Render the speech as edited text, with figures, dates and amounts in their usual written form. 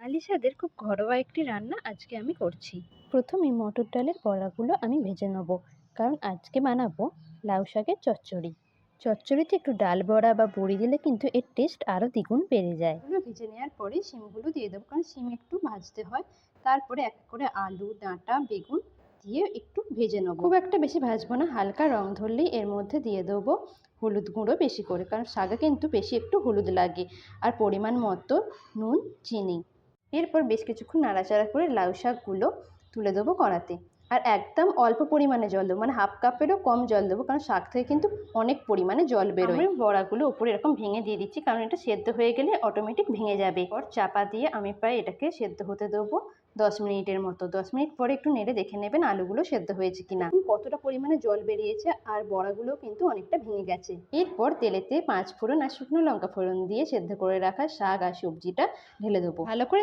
বাঙালি স্বাদের খুব ঘরোয়া একটি রান্না আজকে আমি করছি। প্রথমে মটর ডালের বড়াগুলো আমি ভেজে নেব, কারণ আজকে বানাবো লাউ শাকের চচ্চড়ি। চচ্চড়িতে একটু ডাল বড়া বা বড়ি দিলে কিন্তু এর টেস্ট আরও দ্বিগুণ বেড়ে যায়। এগুলো ভেজে নেওয়ার পরে শিমগুলো দিয়ে দেবো, কারণ শিম একটু ভাজতে হয়। তারপরে এক করে আলু, ডাঁটা, বেগুন দিয়ে একটু ভেজে নেবো। খুব একটা বেশি ভাজবো না, হালকা রং ধরলেই এর মধ্যে দিয়ে দেবো হলুদ গুঁড়ো বেশি করে, কারণ শাকে কিন্তু বেশি একটু হলুদ লাগে। আর পরিমাণ মতো নুন, চিনি। এরপর বেশ কিছুক্ষণ নাড়াচাড়া করে লাউ শাকগুলো তুলে দেবো কড়াতে। আর একদম অল্প পরিমাণে জল দেবো, মানে হাফ কাপেরও কম জল দেবো, কারণ শাক থেকে কিন্তু অনেক পরিমাণে জল বেরোয়। আমি বড়াগুলো উপরে এরকম ভেঙে দিয়ে দিচ্ছি, কারণ এটা সেদ্ধ হয়ে গেলে অটোমেটিক ভেঙে যাবে। এরপর চাপা দিয়ে আমি প্রায় এটাকে সেদ্ধ হতে দেবো 10 মিনিটের মতো। 10 মিনিট পরে একটু নেড়ে দেখে নেবেন আলুগুলো সেদ্ধ হয়েছে কিনা, কতটা পরিমাণে জল বেরিয়েছে, আর বড়াগুলো কিন্তু অনেকটা ভেঙে গেছে। এরপর তেলেতে 5 ফোড়ন আর শুকনো লঙ্কা ফোড়ন দিয়ে সেদ্ধ করে রাখা শাক আর সবজিটা ঢেলে দেবো। ভালো করে